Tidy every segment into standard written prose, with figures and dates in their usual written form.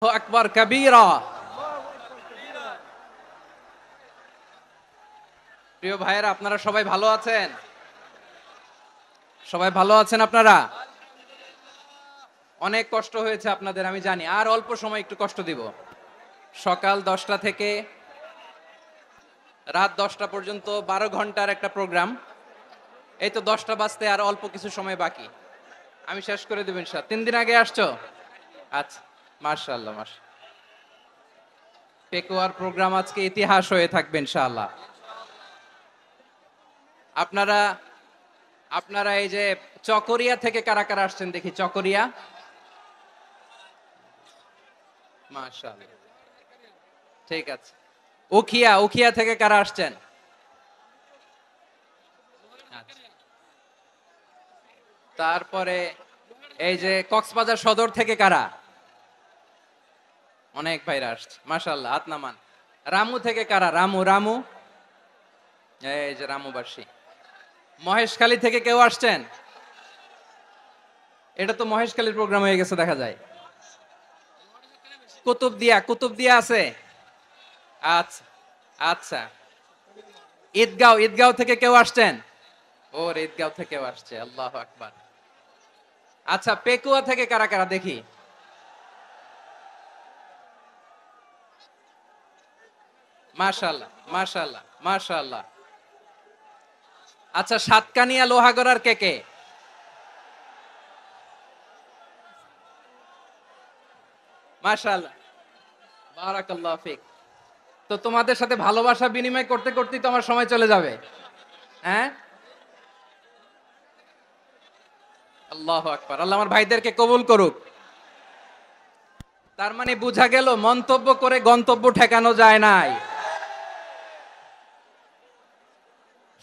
আকবার কবীরা। প্রিয় ভাইয়েরা, আপনারা সবাই ভালো আছেন? সবাই ভালো আছেন আপনারা? অনেক কষ্ট হয়েছে আপনাদের আমি জানি, আর অল্প সময় একটু কষ্ট দিব। সকাল 10টা থেকে রাত 10টা পর্যন্ত 12 ঘন্টার একটা প্রোগ্রাম। এই তো 10টা বাজতে আর অল্প কিছু সময় বাকি, আমি শেষ করে দেব ইনশাআল্লাহ। 3 দিন আগে আসছো? আচ্ছা, মাশাআল্লাহ মাশাআল্লাহ। পেকুয়ার প্রোগ্রাম আজকে ইতিহাস হয়ে থাকবে ইনশাআল্লাহ। আপনারা আপনারা এই যে চকরিয়া থেকে কারা কারা আসছেন দেখি। চকরিয়া, মাশাআল্লাহ, ঠিক আছে। উখিয়া, উখিয়া থেকে কারা আসছেন? আচ্ছা। তারপরে এই যে কক্সবাজার সদর থেকে কারা? অনেক ভাইরা আসছে, মাশাআল্লাহ, হাত নামান। রামু থেকে কারা? রামু, রামু, এই যে রামুবাসী। মহেশখালী থেকে কেউ আসছেন? এটা তো মহেশখালীর প্রোগ্রাম হয়ে গেছে দেখা যায়। কুতুবদিয়া, কুতুবদিয়া আছে? আচ্ছা আচ্ছা। ঈদগাঁও, ঈদগাঁও থেকে কেউ আসছেন? ওর ঈদগাঁও থেকেও আসছে, আল্লাহু আকবার। আচ্ছা, পেকুয়া থেকে কারা কারা দেখি। মাশাআল্লাহ মাশাআল্লাহ মাশাআল্লাহ। আচ্ছা, সাতকানিয়া লোহাগড়ার কে কে? মাশাআল্লাহ, বারাকাল্লাহু ফিক। তো তোমাদের সাথে ভালোবাসা বিনিময় করতে করতেই তো আমার সময় চলে যাবে। হ্যাঁ, আল্লাহু আকবার। আল্লাহ আমার ভাইদেরকে কবুল করুক। তার মানে বোঝা গেল মন্তব্য করে গন্তব্য ঠেকানো যায় নাই।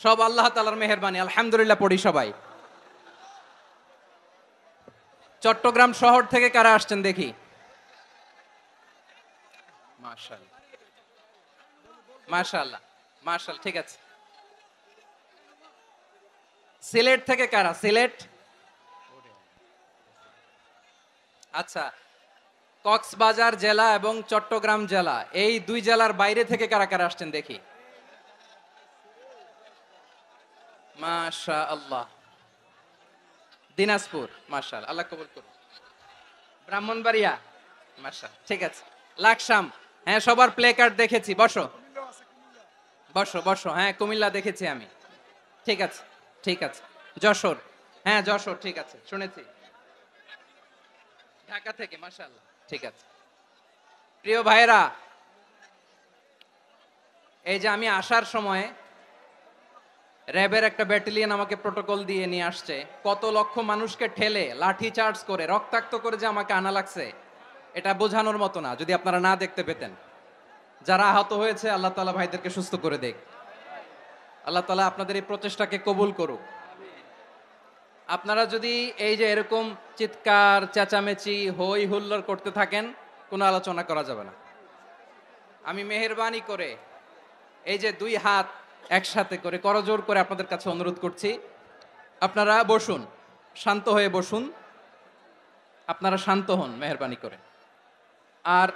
সব আল্লাহ তাআলার মেহেরবানি, আলহামদুলিল্লাহ পড়ি সবাই। চট্টগ্রাম শহর থেকে কারা আসছেন দেখি। মাশাআল্লাহ মাশাআল্লাহ মাশাআল্লাহ, ঠিক আছে। সিলেট থেকে কারা? সিলেট, আচ্ছা। কক্সবাজার জেলা এবং চট্টগ্রাম জেলা, এই দুই জেলার বাইরে থেকে কারা কারা আসছেন দেখি। মাশাআল্লাহ। দিনাজপুর, মাশাআল্লাহ, আল্লাহ কবুল করুন। ব্রাহ্মণবাড়িয়া, মাশাআল্লাহ, ঠিক আছে। লাকসাম, হ্যাঁ, সবার প্লে কার্ড দেখেছি। বসো বসো বসো, হ্যাঁ, কুমিল্লা দেখেছি আমি, ঠিক আছে ঠিক আছে। যশোর, হ্যাঁ যশোর, ঠিক আছে, শুনেছি। ঢাকা থেকে, মাশাআল্লাহ, ঠিক আছে। প্রিয় ভাইরা, এই যে আমি আসার সময় র্যাবের একটা ব্যাটালিয়ন আমাকে প্রোটোকল দিয়ে নিয়ে আসছে। কত লক্ষ মানুষকে ঠেলে লাঠি চার্জ করে রক্তাক্ত করে যে আমাকে আনা লাগছে, এটা বোঝানোর মতো না যদি আপনারা না দেখতে পেতেন। যারা আহত হয়েছে, আল্লাহ তাআলা ভাইদেরকে সুস্থ করে দেখ। আল্লাহ তাআলা আপনাদের এই প্রচেষ্টাকে কবুল করুক। আপনারা যদি এই যে এরকম চিৎকার চেঁচামেচি হই হুল্লোড় করতে থাকেন, কোনো আলোচনা করা যাবে না। আমি মেহেরবানি করে এই যে দুই হাত একসাথে করে করজোড় করে আপনাদের কাছে অনুরোধ করছি, আপনারা বসুন, শান্ত হয়ে বসুন। আপনারা শান্ত হন মেহেরবানি করে। আর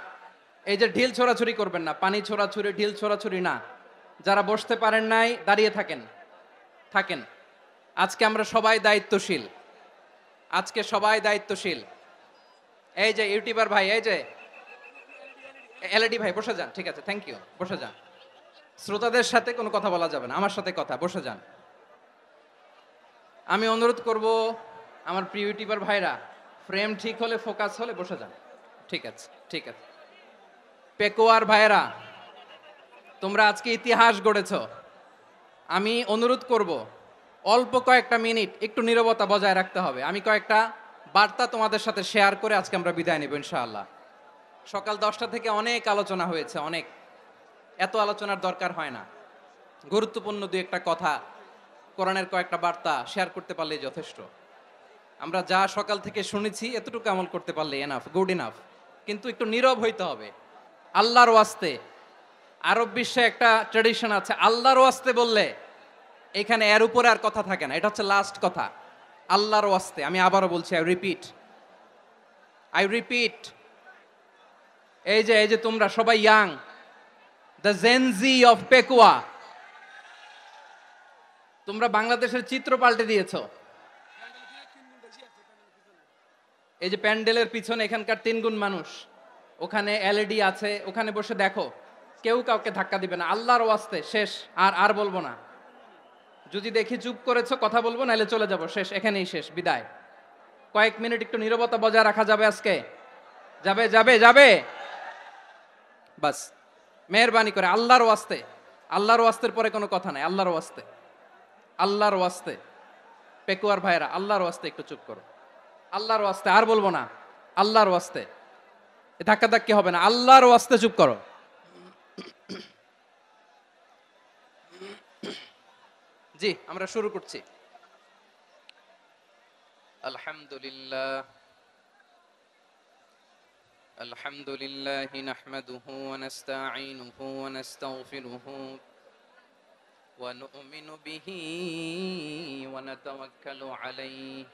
এই যে ঢিল ছোড়াছুরি করবেন না, পানি ছোড়াছুরি, ঢিল ছোড়াছুরি না। যারা বসতে পারেন নাই, দাঁড়িয়ে থাকেন থাকেন। আজকে আমরা সবাই দায়িত্বশীল, আজকে সবাই দায়িত্বশীল। এই যে ইউটিউবার ভাই, এই যে এলইডি ভাই, বসে যান, ঠিক আছে, থ্যাংক ইউ, বসে যান। শ্রোতাদের সাথে কোনো কথা বলা যাবে না, আমার সাথে কথা, বসে যান। আমি অনুরোধ করব আমার প্রিয় ইউটিউবার ভাইরা, ফ্রেম ঠিক হলে, ফোকাস হলে বসে যান, ঠিক আছে ঠিক আছে। পেকুয়ার ভাইরা, তোমরা আজকে ইতিহাস গড়েছ। আমি অনুরোধ করব অল্প কয়েকটা মিনিট একটু নীরবতা বজায় রাখতে হবে। আমি কয়েকটা বার্তা তোমাদের সাথে শেয়ার করে আজকে আমরা বিদায় নেব ইনশাআল্লাহ। সকাল 10টা থেকে অনেক আলোচনা হয়েছে, অনেক, এত আলোচনার দরকার হয় না। গুরুত্বপূর্ণ দুই একটা কথা, কোরআনের কয়েকটা বার্তা শেয়ার করতে পারলেই যথেষ্ট। আমরা যা সকাল থেকে শুনেছি এতটুকু আমল করতে পারলে এনাফ, গুড ইনাফ। কিন্তু একটু নীরব হইতে হবে আল্লাহর ওয়াস্তে। আরব বিশ্বে একটা ট্র্যাডিশন আছে, আল্লাহর ওয়াস্তে বললে এখানে এর উপরে আর কথা থাকে না, এটা হচ্ছে লাস্ট কথা। আল্লাহর ওয়াস্তে, আমি আবারও বলছি, আই রিপিট, এই যে তোমরা সবাই young, the Gen Z of Pekua, তোমরা বাংলাদেশের চিত্র পাল্টে দিয়েছো। এই যে প্যান্ডেলের পিছনে এখানকার 3 গুণ মানুষ, ওখানে এলইডি আছে, ওখানে বসে দেখো, কেউ কাউকে ধাক্কা দিবে না, আল্লাহর ওয়াস্তে শেষ। আর বলবো না, যদি দেখি চুপ করেছো কথা বলবো, নাহলে চলে যাব, শেষ, এখানেই শেষ, বিদায়। কয়েক মিনিট একটু নীরবতা বজায় রাখা যাবে আজকে? যাবে যাবে যাবে? বাস, মেহেরবানি করে আল্লাহর ওয়াস্তে, আল্লাহর ওয়াস্তের পরে কোনো কথা নাই, আল্লাহর ওয়াস্তে, আল্লাহর ওয়াস্তে, পেকুয়ার ভাইরা আল্লাহর ওয়াস্তে একটু চুপ করো, আল্লাহর ওয়াস্তে, আর বলবো না, আল্লাহর ওয়াস্তে, ধাক্কা ধাক্কি হবে না, আল্লাহর ওয়াস্তে চুপ করো। জি, আমরা শুরু করছি। আলহামদুলিল্লাহ আলহামদুলিল্লাহি নাহমাদুহু ওয়া নাস্তাঈনুহু ওয়া নাস্তাগফিরুহু ওয়া নু'মিনু বিহি ওয়া নাতাওয়াক্কালু আলাইহি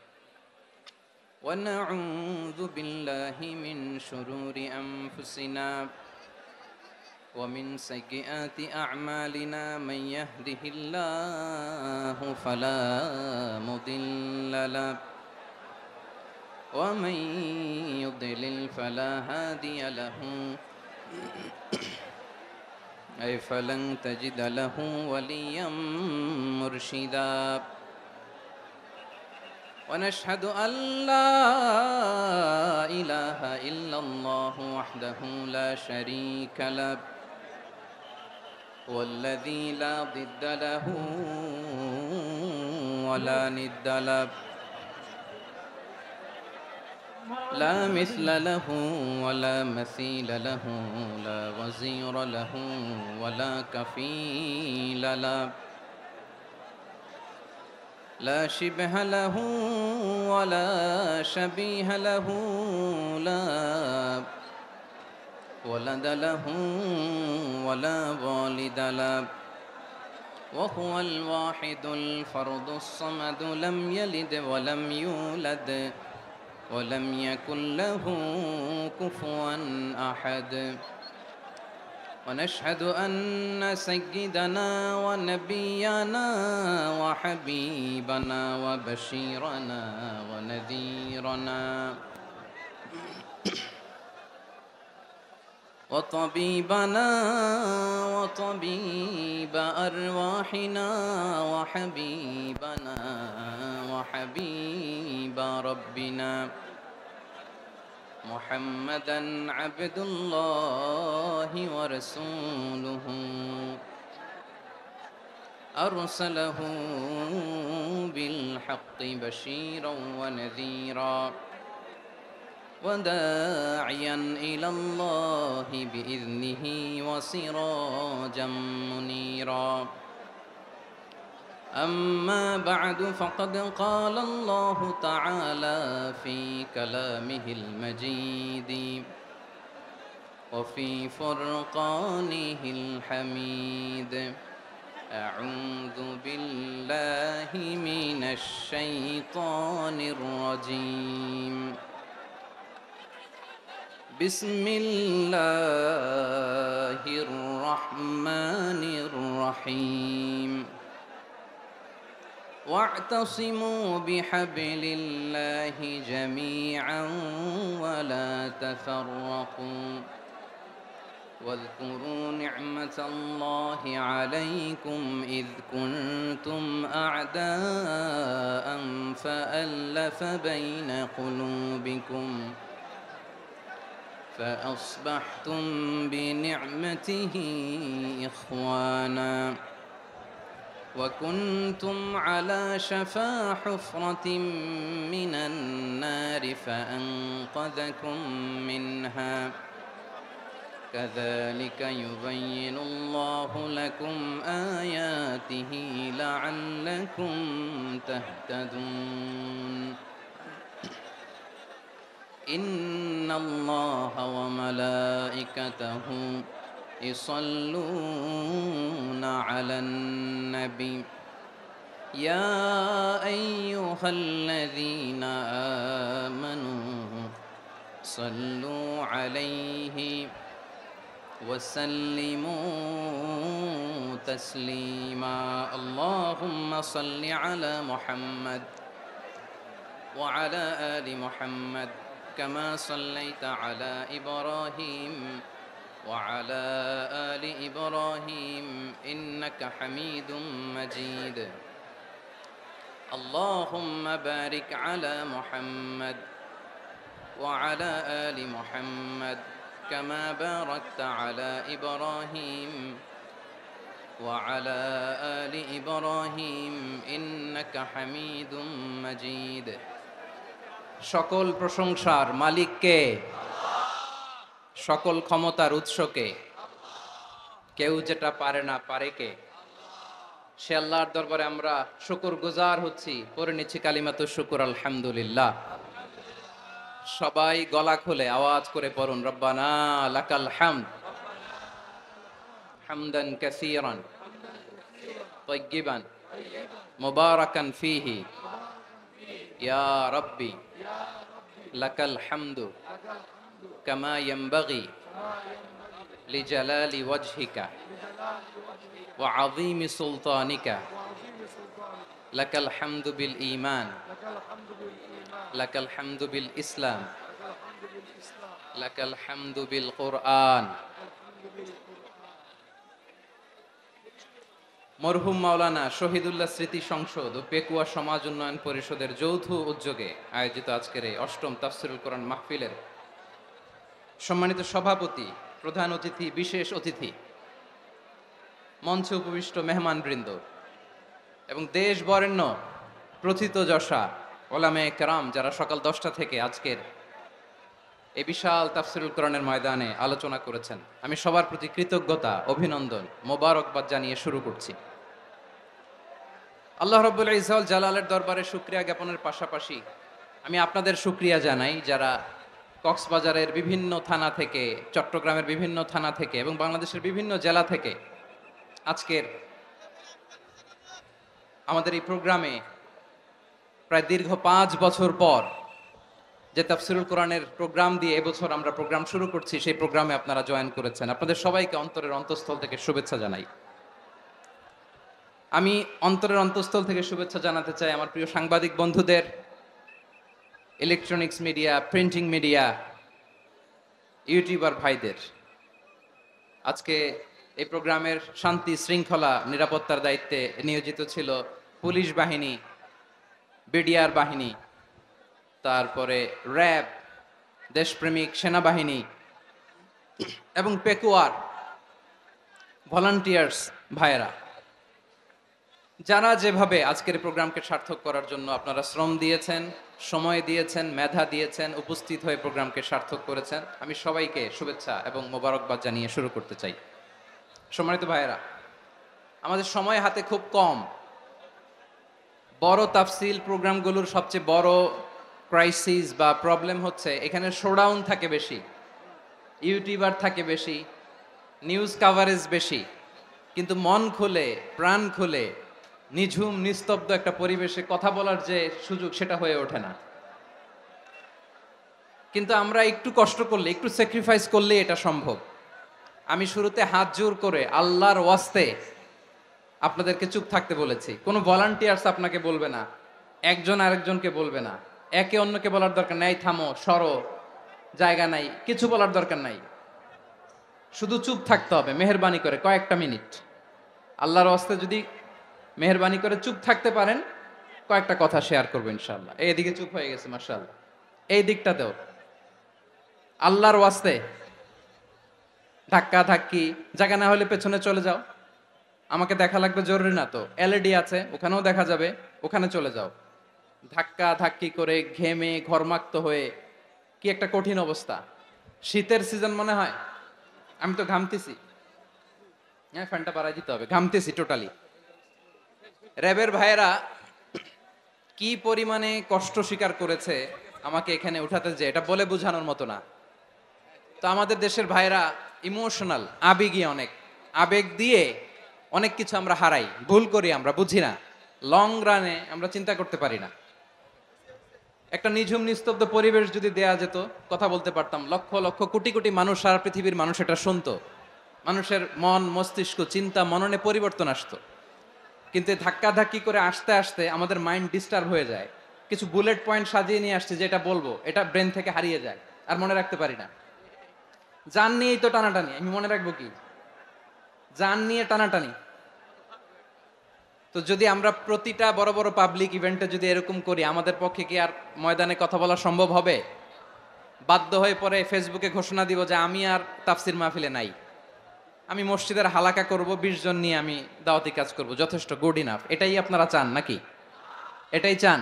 ওয়া নাউযু বিল্লাহি মিন শুরুরি আনফুসিনা ওয়া মিন সাইয়্যিআতি আ'মালিনা মান ইয়াহদিহিল্লাহু ফালা মুদিল্লা লাহু ওয়া মান ইউদ্লিল ফালা হাদিয়া লাহু أي فلن تجد له وليا مرشدا ونشهد أن لا إله إلا الله وحده لا شريك له والذي لا ضد له ولا ند له لا مثل له ولا مثيل له لا وزير له ولا كفيل له لا شبه له ولا شبيه له لا ولد له ولا والد له وهو الواحد الفرد الصمد لم يلد ولم يولد ولم يكن له كفوا أحد ونشهد أن سيدنا ونبينا وحبيبنا وبشيرنا ونذيرنا وطبيبنا وطبيب أرواحنا وحبيبنا وحبيب ربنا محمدا عبد الله ورسوله أرسله بالحق بشيرا ونذيرا وداعيا إلى الله بإذنه وسراجا منيرا أما بعد فقد قال الله تعالى في كلامه المجيد وفي فرقانه الحميد أعوذ بالله من الشيطان الرجيم بسم الله الرحمن الرحيم واعتصموا بحبل الله جميعا ولا تفرقوا واذكروا نعمة الله عليكم إذ كنتم أعداء فألف بين قلوبكم فأصبحتم بنعمته إخوانا وكنتم على شفا حفرة من النار فأنقذكم منها كذلك يبين الله لكم آياته لعلكم تهتدون إن الله وملائكته يصلون على النبي يا أيها الذين آمنوا صلوا عليه وسلموا تسليما اللهم صل على محمد وعلى آل محمد كما صليت على إبراهيم وعلى آل إبراهيم إنك حميد مجيد اللهم بارك على محمد وعلى آل محمد كما باركت على إبراهيم وعلى آل إبراهيم إنك حميد مجيد সকল প্রশংসার মালিক কে? সকল ক্ষমতার উৎস কে? কেউ যেটা পারে না, পারে কে? সে আল্লাহর দরবারে আমরা শুকরগুজার হচ্ছি, পড়ে নিচ্ছি কালিমাতু শুকর আলহামদুলিল্লাহ। সবাই গলা খুলে আওয়াজ করে পড়ুন, রব্বানা লাকাল হামদ হামদান কাসীরান তাইয়্যিবান মুবারাকান ফীহি ইয়া রাব্বি লাকাল হামদু কামা ইয়ানবাগি লিজালালি ওয়াজহিকা ওয়া আযীমি সুলতানিকা লাকাল হামদু বিল ঈমান লাকাল হামদু বিল ইসলাম লাকাল হামদু বিল কুরআন। মরহুম মাওলানা শহীদুল্লাহ স্মৃতি সংসদ ও পেকুয়া সমাজ উন্নয়ন পরিষদের যৌথ উদ্যোগে আয়োজিত আজকের এই অষ্টম তাফসীরুল কোরআন মাহফিলের সম্মানিত সভাপতি, প্রধান অতিথি, বিশেষ অতিথি, মঞ্চে উপবিষ্ট মেহমানবৃন্দ এবং দেশ বরেণ্য প্রথিতযশা ওলামায়ে কেরাম যারা সকাল 10টা থেকে আজকের এই বিশাল তাফসীরুল কোরআনের ময়দানে আলোচনা করেছেন, আমি সবার প্রতি কৃতজ্ঞতা, অভিনন্দন, মোবারকবাদ জানিয়ে শুরু করছি। আল্লাহ রাব্বুল ইজ্জত জালালের দরবারে শুকরিয়া জ্ঞাপনের পাশাপাশি আমি আপনাদের শুকরিয়া জানাই যারা কক্সবাজারের বিভিন্ন থানা থেকে, চট্টগ্রামের বিভিন্ন থানা থেকে এবং বাংলাদেশের বিভিন্ন জেলা থেকে আজকের আমাদের এই প্রোগ্রামে প্রায় দীর্ঘ 5 বছর পর যে তাফসীরুল কোরআনের প্রোগ্রাম দিয়ে এবছর আমরা প্রোগ্রাম শুরু করছি, সেই প্রোগ্রামে আপনারা জয়েন করেছেন। আপনাদের সবাইকে অন্তরের অন্তঃস্থল থেকে শুভেচ্ছা জানাই। আমি অন্তরের অন্তঃস্থল থেকে শুভেচ্ছা জানাতে চাই আমার প্রিয় সাংবাদিক বন্ধুদের, electronics media, printing media, YouTuber ভাইদের। আজকে এই প্রোগ্রামের শান্তি শৃঙ্খলা নিরাপত্তার দায়িত্বে নিয়োজিত ছিল পুলিশ বাহিনী, বিডিআর বাহিনী, তারপরে র্যাব, দেশপ্রেমিক সেনাবাহিনী এবং পেকুয়ার ভলান্টিয়ার্স ভাইয়েরা, যারা যেভাবে আজকের প্রোগ্রামকে সার্থক করার জন্য আপনারা শ্রম দিয়েছেন, সময় দিয়েছেন, মেধা দিয়েছেন, উপস্থিত হয়ে প্রোগ্রামকে সার্থক করেছেন, আমি সবাইকে শুভেচ্ছা এবং মোবারকবাদ জানিয়ে শুরু করতে চাই। সম্মানিত ভাইয়েরা, আমাদের সময় হাতে খুব কম। বড় তাফসীল প্রোগ্রামগুলোর সবচেয়ে বড় ক্রাইসিস বা প্রবলেম হচ্ছে এখানে শোডাউন থাকে বেশি, ইউটিউবার থাকে বেশি, নিউজ কাভারেজ বেশি, কিন্তু মন খুলে, প্রাণ খুলে, নিঝুম নিস্তব্ধ একটা পরিবেশে কথা বলার যে সুযোগ, সেটা হয়ে ওঠে না। কিন্তু আমরা একটু কষ্ট করলে, একটু স্যাক্রিফাইস করলে এটা সম্ভব। আমি শুরুতে হাত জোর করে আল্লাহর ওয়াস্তে আপনাদেরকে চুপ থাকতে বলেছি। কোনো ভলান্টিয়ার্স আপনাকে বলবে না, একজন আরেকজনকে বলবে না, একে অন্যকে বলার দরকার নাই, থামো, সরো, জায়গা নাই, কিছু বলার দরকার নাই। শুধু চুপ থাকতে হবে মেহেরবানি করে কয়েকটা মিনিট। আল্লাহর ওয়াস্তে যদি মেহেরবানি করে চুপ থাকতে পারেন, কয়েকটা কথা শেয়ার করবো ইনশাআল্লাহ। এইদিকে চুপ হয়ে গেছে মাশাআল্লাহ, এই দিকটাতেও আল্লাহর ওয়াস্তে ধাক্কা ধাক্কি জায়গা না হলে পেছনে চলে যাও। আমাকে দেখা লাগবে জরুরি না তো, এলইডি আছে, ওখানেও দেখা যাবে, ওখানে চলে যাও। ধাক্কা ধাক্কি করে ঘেমে ঘরমাক্ত হয়ে কি একটা কঠিন অবস্থা। শীতের সিজন মনে হয়, আমি তো ঘামতেছি, হ্যাঁ ফ্যানটা বাড়াই দিতে হবে, ঘামতেছি টোটালি। র্যাবের ভাইয়েরা কি পরিমাণে কষ্ট স্বীকার করেছে আমাকে এখানে উঠাতে, যে এটা বলে বোঝানোর মতো না। তো আমাদের দেশের ভাইয়েরা ইমোশনাল, আবেগী, অনেক আবেগ দিয়ে অনেক কিছু আমরা হারাই, ভুল করি, আমরা বুঝি না, লং রানে আমরা চিন্তা করতে পারি না। একটা নিঝুম নিস্তব্ধ পরিবেশ যদি দেয়া যেত, কথা বলতে পারতাম, লক্ষ লক্ষ কোটি কোটি মানুষ, সারা পৃথিবীর মানুষ এটা শুনতো, মানুষের মন মস্তিষ্ক চিন্তা মননে পরিবর্তন আসতো। কিন্তু ধাক্কা ধাক্কি করে আসতে আসতে আমাদের মাইন্ড ডিস্টার্ব হয়ে যায়। কিছু বুলেট পয়েন্ট সাজিয়ে নিয়ে আসছে, যেটা বলবো এটা ব্রেন থেকে হারিয়ে যায়, আর মনে রাখতে পারি না। জান নিয়েই তো টানাটানি, আমি মনে রাখবো কি? জান নিয়ে টানাটানি। তো যদি আমরা প্রতিটা বড় বড় পাবলিক ইভেন্টে যদি এরকম করি, আমাদের পক্ষে কি আর ময়দানে কথা বলা সম্ভব হবে? বাধ্য হয়ে পরে ফেসবুকে ঘোষণা দিব যে আমি আর তাফসির মাহফিলে নাই, আমি মসজিদের হালাকা করব, 20 জন নিয়ে আমি দাওয়াতি কাজ করব, যথেষ্ট, গুড ইনাফ। এটাই আপনারা চান নাকি? এটাই চান?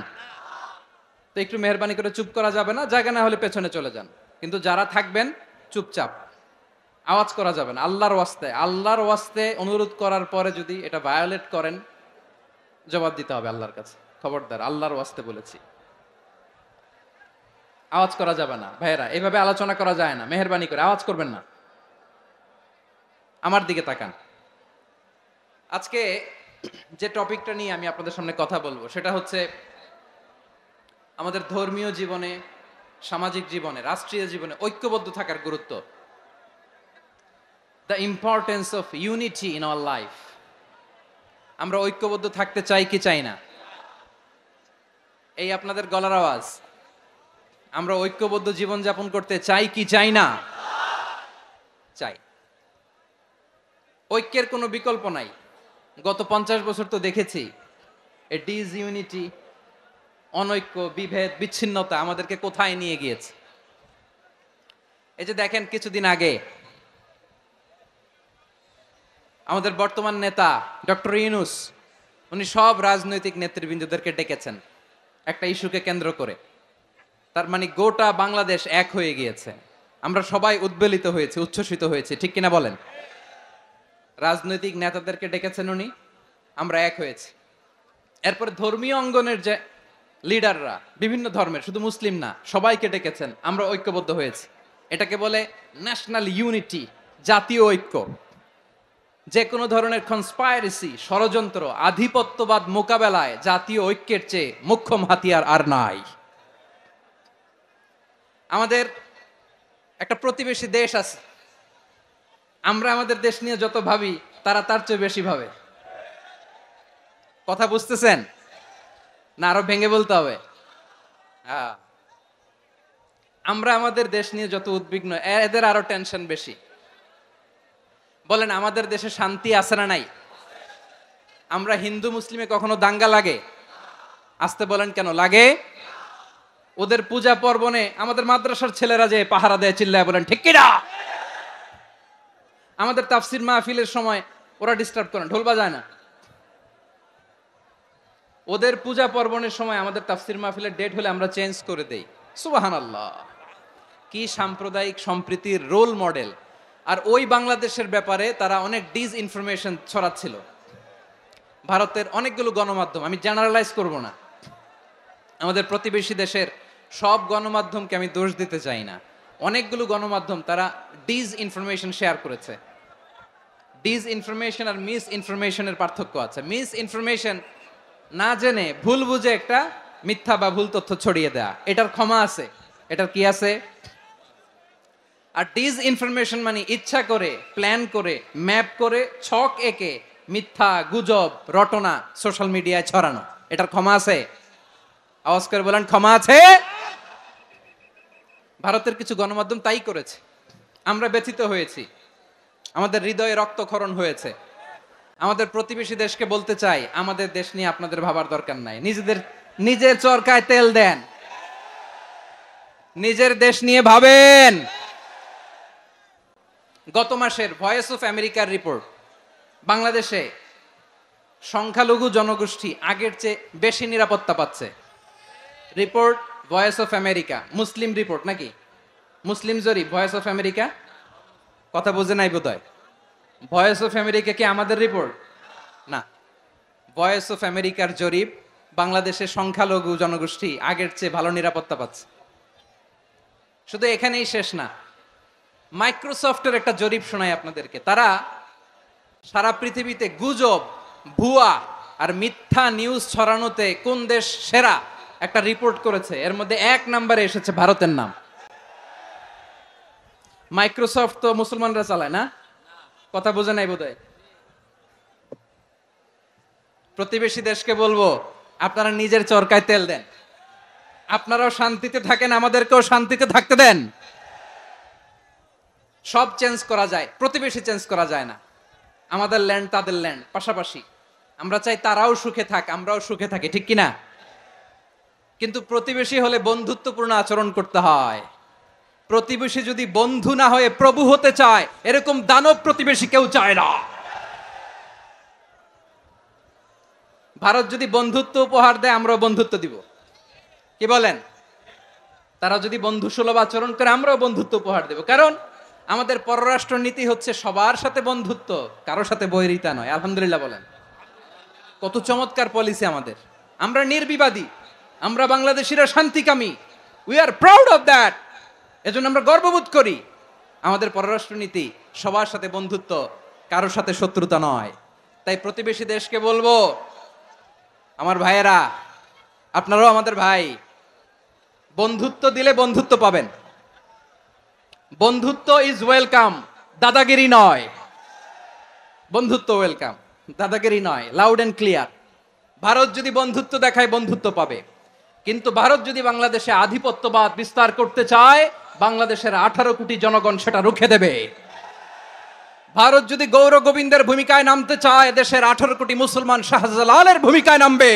তো একটু মেহরবানি করে চুপ করা যাবে না? জায়গা না হলে পেছনে চলে যান, কিন্তু যারা থাকবেন চুপচাপ, আওয়াজ করা যাবে না। আল্লাহর ওয়াস্তে, আল্লাহর ওয়াস্তে অনুরোধ করার পরে যদি এটা ভায়োলেট করেন, জবাব দিতে হবে আল্লাহর কাছে। খবরদার, আল্লাহর ওয়াস্তে বলেছি, আওয়াজ করা যাবে না। ভাইয়েরা, এভাবে আলোচনা করা যায় না, মেহরবানি করে আওয়াজ করবেন না। আমার দিকে তাকান। আজকে যে টপিকটা নিয়ে আমি আপনাদের সামনে কথা বলবো সেটা হচ্ছে আমাদের ধর্মীয় জীবনে, সামাজিক জীবনে, রাষ্ট্রীয় জীবনে ঐক্যবদ্ধ থাকার গুরুত্ব। The importance of unity in our life. আমরা ঐক্যবদ্ধ থাকতে চাই কি চাই না? এই আপনাদের গলার আওয়াজ। আমরা ঐক্যবদ্ধ জীবন যাপন করতে চাই কি চাই না? চাই। ঐক্যের কোনো বিকল্প নাই। গত 50 বছর তো দেখেছি এ ডিসইউনিটি, অনৈক্য, বিভেদ, বিচ্ছিন্নতা আমাদেরকে কোথায় নিয়ে গিয়েছে। এই যে দেখেন, কিছুদিন আগে আমাদের বর্তমান নেতা ডক্টর ইউনূস, উনি সব রাজনৈতিক নেতৃবৃন্দদেরকে ডেকেছেন একটা ইস্যুকে কেন্দ্র করে। তার মানে গোটা বাংলাদেশ এক হয়ে গিয়েছে। আমরা সবাই উদ্বেলিত হয়েছে, উচ্ছ্বসিত হয়েছে, ঠিক কিনা বলেন? রাজনৈতিক নেতাদেরকে ডেকেছেন উনি, আমরা এক হয়েছি। এরপরে ধর্মীয় অঙ্গনের যে লিডাররা, বিভিন্ন ধর্মের, শুধু মুসলিম না, সবাইকে ডেকেছেন, আমরা ঐক্যবদ্ধ হয়েছি। এটাকে বলে ন্যাশনাল ইউনিটি, জাতীয় ঐক্য। যে কোনো ধরনের কনস্পাইরেসি, ষড়যন্ত্র, আধিপত্যবাদ মোকাবেলায় জাতীয় ঐক্যের চেয়ে মোক্ষম হাতিয়ার আর নাই। আমাদের একটা প্রতিবেশী দেশ আছে, আমরা আমাদের দেশ নিয়ে যত ভাবি তারা তার চেয়ে বেশি ভাবে। কথা বুঝতেছেন না? আরো ভেঙে বলতে হবে। আমরা আমাদের দেশ নিয়ে যত উদ্বিগ্ন, এদের আরো টেনশন বেশি। বলেন, আমাদের দেশে শান্তি আছে না নাই? আমরা হিন্দু মুসলিমে কখনো দাঙ্গা লাগে? আসতে বলেন, কেন লাগে? ওদের পূজা পর্বণে আমাদের মাদ্রাসার ছেলেরা যে পাহারা দেয়, চিল্লায় বলেন ঠিক কিনা? আমাদের তাফসির মাহফিলের সময় ওরা ডিস্টার্ব করেন, ঢোল বাজায় না। ওদের পূজা পর্বণের সময় আমাদের তাফসির মাহফিলের ডেট হলে আমরা চেঞ্জ করে দেই। সুবহানাল্লাহ, কি সাম্প্রদায়িক সম্প্রীতির রোল মডেল। আর ওই বাংলাদেশের ব্যাপারে তারা অনেক ডিসইনফরমেশন ছড়াচ্ছিল। ভারতের অনেকগুলো গণমাধ্যম, আমি জেনারেলাইজ করব না, আমাদের প্রতিবেশী দেশের সব গণমাধ্যমকে আমি দোষ দিতে চাই না, অনেকগুলো গণমাধ্যম তারা ডিসইনফরমেশন শেয়ার করেছে। ডিসইনফরমেশন আর মিস ইনফরমেশনের পার্থক্য আছে। মিস ইনফরমেশন না জেনে ভুল বুঝে একটা মিথ্যা বা ভুল তথ্য ছড়িয়ে দেয়া, এটার ক্ষমা আছে, এটার কি আছে? আর ডিসইনফরমেশন মানে ইচ্ছা করে, প্ল্যান করে, ম্যাপ করে, ছক এঁকে মিথ্যা, গুজব, রটনা সোশ্যাল মিডিয়ায় ছড়ানো, এটার ক্ষমা আছে? আওয়াজ করে বলেন, ক্ষমা আছে? ভারতের কিছু গণমাধ্যম তাই করেছে। আমরা ব্যথিত হয়েছি, আমাদের হৃদয়ে রক্তক্ষরণ হয়েছে। আমাদের প্রতিবেশী দেশকে বলতে চাই, আমাদের দেশ নিয়ে আপনাদের ভাবার দরকার নাই। নিজের চরকায় তেল দেন, নিজের দেশ নিয়ে ভাবেন। গত মাসের ভয়েস অফ আমেরিকার রিপোর্ট, বাংলাদেশে সংখ্যালঘু জনগোষ্ঠী আগের চেয়ে বেশি নিরাপত্তা পাচ্ছে। Report voice of America, Muslim report নাকি? মুসলিম জরিপ, ভয়েস অফ আমেরিকা। কথা বুঝে নাই বোধহয়। ভয়েস অফ আমেরিকা কি আমাদের রিপোর্ট? না, ভয়েস অফ আমেরিকার জরিপ, বাংলাদেশের সংখ্যালঘু জনগোষ্ঠী আগের চেয়ে ভালো নিরাপত্তা পাচ্ছে। শুধু এখানেই শেষ না, মাইক্রোসফটের একটা জরিপ শোনাই আপনাদেরকে। তারা সারা পৃথিবীতে গুজব, ভুয়া আর মিথ্যা নিউজ ছড়ানোতে কোন দেশ সেরা, একটা রিপোর্ট করেছে, এর মধ্যে 1 নম্বরে এসেছে ভারতের নাম। মাইক্রোসফট তো মুসলমানরা চালায় না, কথা বোঝে নাই বোধহয়। প্রতিবেশী দেশকে বলবো, আপনারা নিজের চরকায় তেল দেন, আপনারাও শান্তিতে থাকেন, আমাদেরকেও শান্তিতে থাকতে দেন। সব চেঞ্জ করা যায়, প্রতিবেশী চেঞ্জ করা যায় না। আমাদের ল্যান্ড তাদের ল্যান্ড পাশাপাশি, আমরা চাই তারাও সুখে থাক, আমরাও সুখে থাকি, ঠিক কিনা? কিন্তু প্রতিবেশী হলে বন্ধুত্বপূর্ণ আচরণ করতে হয়। প্রতিবেশী যদি বন্ধু না হয়ে প্রভু হতে চায়, এরকম দানব প্রতিবেশী কেউ চায় না। ভারত যদি বন্ধুত্ব উপহার দেয়, আমরাও বন্ধুত্ব দিব, কি বলেন? তারা যদি বন্ধু সুলভ আচরণ করে, আমরাও বন্ধুত্ব উপহার দেব। কারণ আমাদের পররাষ্ট্র নীতি হচ্ছে সবার সাথে বন্ধুত্ব, কারোর সাথে বৈরিতা নয়। আলহামদুলিল্লাহ বলেন, কত চমৎকার পলিসি আমাদের। আমরা নির্বিবাদী, আমরা বাংলাদেশিরা শান্তিকামী, we are proud of that. এজন্য আমরা গর্ববোধ করি। আমাদের পররাষ্ট্র নীতি সবার সাথে বন্ধুত্ব, কারোর সাথে শত্রুতা নয়। তাই প্রতিবেশী দেশকে বলবো, আমার ভাইয়েরা, আপনারাও আমাদের ভাই, বন্ধুত্ব দিলে বন্ধুত্ব পাবেন। বন্ধুত্ব ইজ ওয়েলকাম, দাদাগিরি নয়। বন্ধুত্ব ওয়েলকাম, দাদাগিরি নয়, লাউড এন্ড ক্লিয়ার। ভারত যদি বন্ধুত্ব দেখায়, বন্ধুত্ব পাবে। কিন্তু ভারত যদি বাংলাদেশে আধিপত্যবাদ বিস্তার করতে চায়, বাংলাদেশের 18 কোটি জনগণ সেটা রুখে দেবে। ভারত যদি গৌর গোবিন্দের ভূমিকায় নামতে চায়, দেশের 18 কোটি মুসলমান শাহজালালের ভূমিকায় নামবে।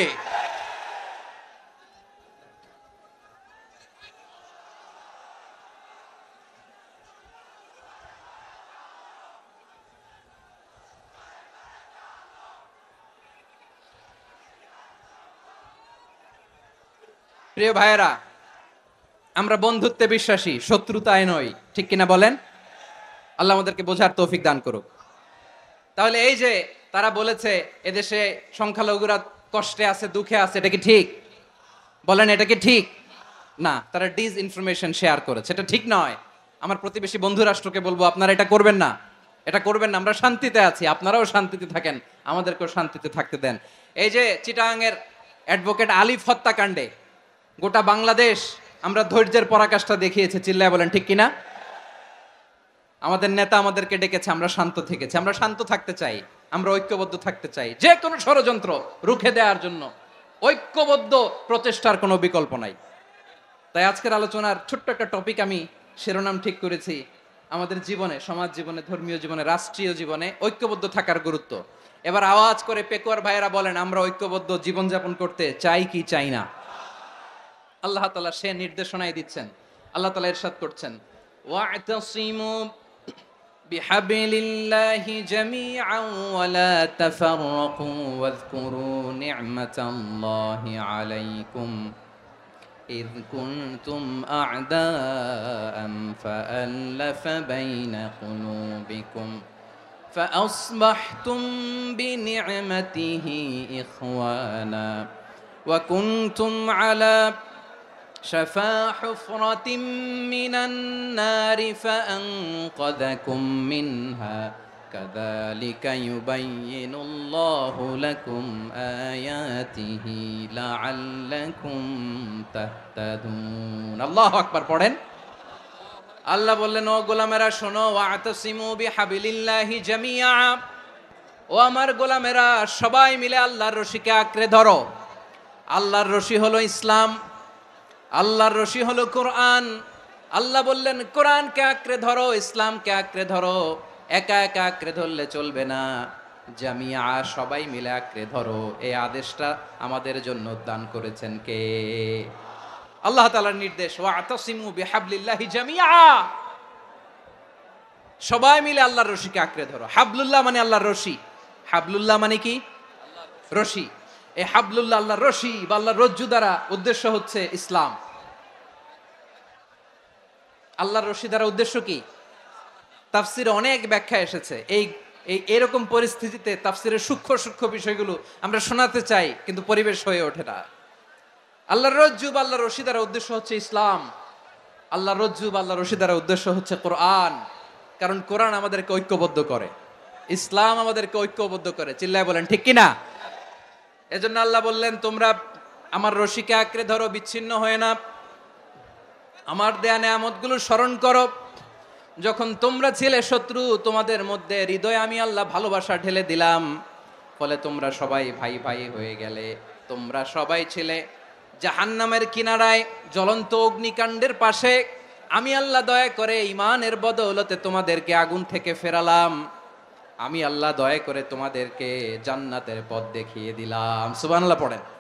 প্রিয় ভাইয়েরা, আমরা বন্ধুত্বে বিশ্বাসী, শত্রুতায় নই, ঠিক কিনা বলেন? আল্লাহ আমাদেরকে বোঝার তৌফিক দান করুক। তাহলে এই যে তারা বলেছে এদেশে সংখ্যালঘুরা কষ্টে আছে, দুঃখে আছে, এটা কি ঠিক? বলেন, এটা কি ঠিক? না, তারা ডিস ইনফরমেশন শেয়ার করেছে, এটা ঠিক নয়। আমার প্রতিবেশী বন্ধু রাষ্ট্রকে বলবো, আপনারা এটা করবেন না, এটা করবেন না। আমরা শান্তিতে আছি, আপনারাও শান্তিতে থাকেন, আমাদেরকেও শান্তিতে থাকতে দেন। এই যে চিটাগাংয়ের অ্যাডভোকেট আলিফ হত্যাকাণ্ডে গোটা বাংলাদেশ আমরা ধৈর্যের পরাকাষ্ঠা দেখিয়েছে, চিল্লায় বলেন ঠিক কিনা? আমাদের নেতা আমাদেরকে ডেকেছে, আমরা শান্ত থেকেছি। আমরা শান্ত থাকতে চাই, আমরা ঐক্যবদ্ধ থাকতে চাই। যে কোনো ষড়যন্ত্র রুখে দেওয়ার জন্য ঐক্যবদ্ধ প্রচেষ্টার কোনো বিকল্প নাই। তাই আজকের আলোচনার ছোট্ট একটা টপিক আমি শিরোনাম ঠিক করেছি, আমাদের জীবনে, সমাজ জীবনে, ধর্মীয় জীবনে, রাষ্ট্রীয় জীবনে ঐক্যবদ্ধ থাকার গুরুত্ব। এবার আওয়াজ করে পেকুয়ার ভাইয়েরা বলেন, আমরা ঐক্যবদ্ধ জীবনযাপন করতে চাই কি চাই না? আল্লাহ তাআলা সে নির্দেশনাই দিচ্ছেন। আল্লাহ তাআলা ইরশাদ করছেন, ওয়া'তাসিমু বিহাবলিল্লাহি জামিআন ওয়া লা তাফাররাকু ওয়াযকুরু নি'মাতাল্লাহি আলাইকুম إذ كنتم أعداء فألف بين قلوبكم فأصبحتم بنعمته إخوانا وكنتم على شفا حفرة من النار فأنقذكم منها كذلك يبين الله لكم آياته لعلكم تهتدون الله أكبر পড়েন। আল্লাহ বললেন, ও গোলামেরা শোনো, ওয়া'তাসিমু বিহাবিলিল্লাহি জামিআ, ও আমার গোলামেরা সবাই মিলে আল্লাহর রশিকে আঁকড়ে ধরো। আল্লাহর রশি হলো ইসলাম, আল্লাহর রশি হলো কোরআন। আল্লাহ বললেন, কোরআনকে আঁকড়ে ধরো, ইসলামকে আঁকড়ে ধরো। একা একা আঁকড়ে ধরলে চলবে না, জামিয়া, সবাই মিলে আঁকড়ে ধরো। এই আদেশটা আমাদের জন্য দান করেছেন কে? আল্লাহ তাআলার নির্দেশ, ওয়া'তাসিমু বিহাবলিল্লাহি জামিআ, সবাই মিলে আল্লাহর রশিকে আঁকড়ে ধরো। হাবলুল্লাহ মানে আল্লাহর রশি। হাবলুল্লাহ মানে কি? রশি। এই হাবলুল্লাহ, আল্লাহর রশি বা আল্লাহর রজ্জু দ্বারা উদ্দেশ্য হচ্ছে ইসলাম। আল্লাহর রশি দ্বারা উদ্দেশ্য কি? তাফসিরে অনেক ব্যাখ্যা এসেছে। এই এরকম পরিস্থিতিতে তাফসিরের সূক্ষ্ম সূক্ষ্ম বিষয়গুলো আমরা শোনাতে চাই, কিন্তু পরিবেশ হয়ে ওঠে না। আল্লাহর রজ্জু বা আল্লাহর রশি দ্বারা উদ্দেশ্য হচ্ছে ইসলাম। আল্লাহর রজ্জু বা আল্লাহর রশি দ্বারা উদ্দেশ্য হচ্ছে কোরআন। কারণ কোরআন আমাদেরকে ঐক্যবদ্ধ করে, ইসলাম আমাদেরকে ঐক্যবদ্ধ করে। চিল্লায় বলেন ঠিক কিনা? এজন্য আল্লাহ বললেন, তোমরা আমার রশিকে আঁকড়ে ধরো, বিচ্ছিন্ন হয়ে না। আমার দেয়া নেয়ামতগুলো স্মরণ করো। যখন তোমরা ছিলে শত্রু, তোমাদের মধ্যে হৃদয়ে আমি আল্লাহ ভালোবাসা ঢেলে দিলাম, ফলে তোমরা সবাই ভাই ভাই হয়ে গেলে। তোমরা সবাই ছিলে জাহান্নামের কিনারায়, জ্বলন্ত অগ্নিকাণ্ডের পাশে। আমি আল্লাহ দয়া করে ঈমানের বদৌলতে তোমাদেরকে আগুন থেকে ফেরালাম। আমি আল্লাহ দয়া করে তোমাদেরকে জান্নাতের পথ দেখিয়ে দিলাম। সুবহানাল্লাহ পড়েন।